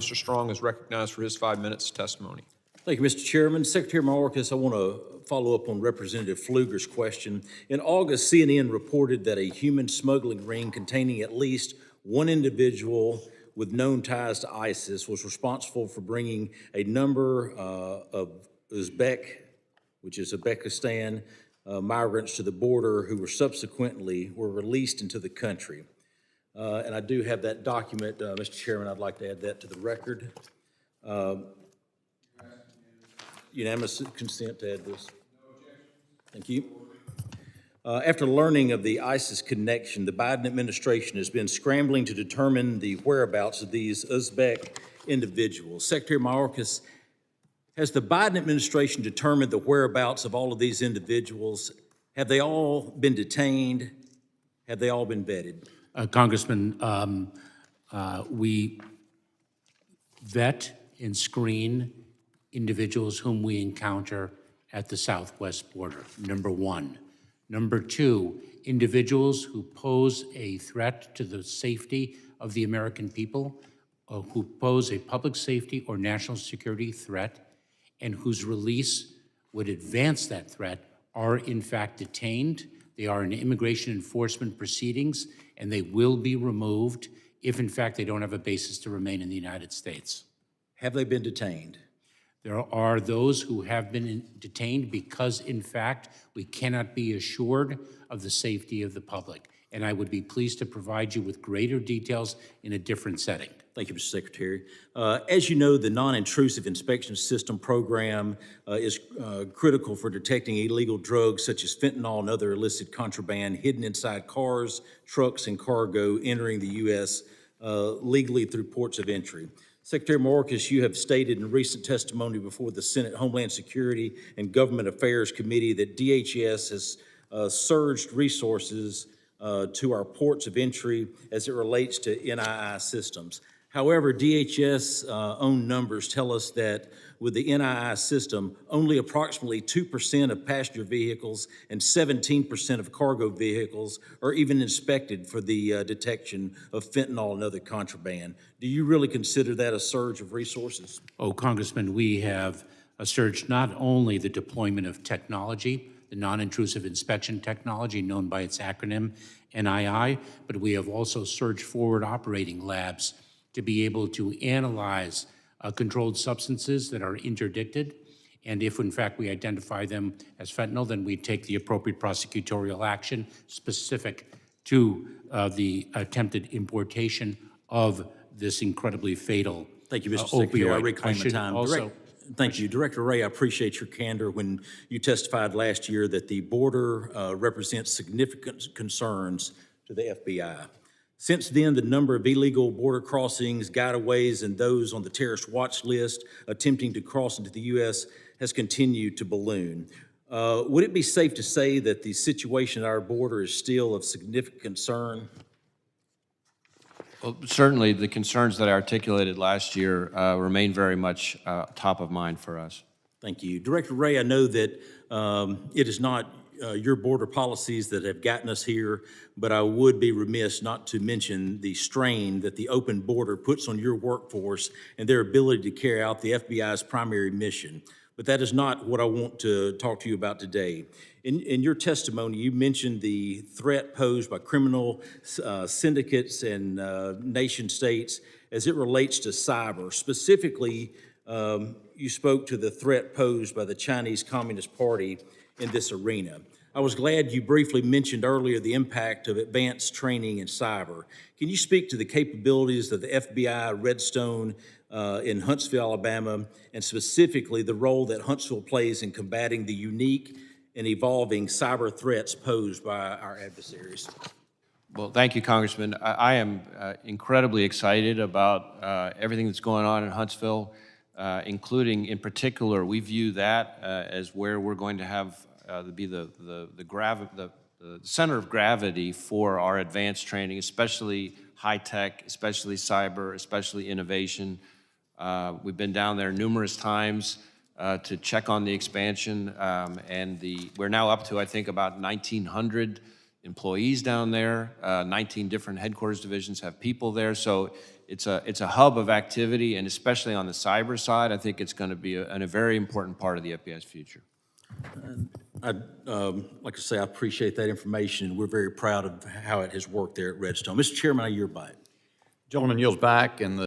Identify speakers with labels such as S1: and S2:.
S1: Mr. Strong is recognized for his 5 minutes testimony.
S2: Thank you, Mr. Chairman. Secretary Mayorkas, I want to follow up on Representative Pfluger's question. In August, CNN reported that a human smuggling ring containing at least one individual with known ties to ISIS was responsible for bringing a number of Uzbek, which is Uzbekistan, migrants to the border who were subsequently released into the country. And I do have that document, Mr. Chairman. I'd like to add that to the record. Unanimous consent to add this. Thank you. After learning of the ISIS connection, the Biden administration has been scrambling to determine the whereabouts of these Uzbek individuals. Secretary Mayorkas, has the Biden administration determined the whereabouts of all of these individuals? Have they all been detained? Have they all been vetted?
S3: Congressman, we vet and screen individuals whom we encounter at the southwest border, number one. Number two, individuals who pose a threat to the safety of the American people, who pose a public safety or national security threat, and whose release would advance that threat are in fact detained. They are in immigration enforcement proceedings, and they will be removed if in fact they don't have a basis to remain in the United States.
S2: Have they been detained?
S3: There are those who have been detained because, in fact, we cannot be assured of the safety of the public. And I would be pleased to provide you with greater details in a different setting.
S2: Thank you, Mr. Secretary. As you know, the non-intrusive inspection system program is critical for detecting illegal drugs such as fentanyl and other illicit contraband hidden inside cars, trucks, and cargo entering the U.S. Legally through ports of entry. Secretary Mayorkas, you have stated in recent testimony before the Senate Homeland Security and Government Affairs Committee that DHS has surged resources to our ports of entry as it relates to NII systems. However, DHS own numbers tell us that with the NII system, only approximately 2% of passenger vehicles and 17% of cargo vehicles are even inspected for the detection of fentanyl and other contraband. Do you really consider that a surge of resources?
S3: Oh, Congressman, we have surged not only the deployment of technology, the non-intrusive inspection technology known by its acronym NII, but we have also surged forward operating labs to be able to analyze controlled substances that are interdicted. And if, in fact, we identify them as fentanyl, then we take the appropriate prosecutorial action specific to the attempted importation of this incredibly fatal
S2: Thank you, Mr. Secretary. I reclaim the time. Thank you. Director Wray, I appreciate your candor when you testified last year that the border represents significant concerns to the FBI. Since then, the number of illegal border crossings, gotaways, and those on the terrorist watch list attempting to cross into the U.S. has continued to balloon. Would it be safe to say that the situation at our border is still of significant concern?
S4: Well, certainly the concerns that I articulated last year remain very much top of mind for us.
S2: Thank you. Director Wray, I know that it is not your border policies that have gotten us here, but I would be remiss not to mention the strain that the open border puts on your workforce and their ability to carry out the FBI's primary mission. But that is not what I want to talk to you about today. In your testimony, you mentioned the threat posed by criminal syndicates and nation states as it relates to cyber. Specifically, you spoke to the threat posed by the Chinese Communist Party in this arena. I was glad you briefly mentioned earlier the impact of advanced training in cyber. Can you speak to the capabilities of the FBI Redstone in Huntsville, Alabama, and specifically the role that Huntsville plays in combating the unique and evolving cyber threats posed by our adversaries?
S4: Well, thank you, Congressman. I am incredibly excited about everything that's going on in Huntsville, including, in particular, we view that as where we're going to have be the center of gravity for our advanced training, especially high tech, especially cyber, especially innovation. We've been down there numerous times to check on the expansion, and we're now up to, I think, about 1,900 employees down there. 19 different headquarters divisions have people there, so it's a hub of activity, and especially on the cyber side, I think it's going to be a very important part of the FBI's future.
S2: Like I say, I appreciate that information, and we're very proud of how it has worked there at Redstone. Mr. Chairman, I yield back.
S5: Gentleman yields back, and the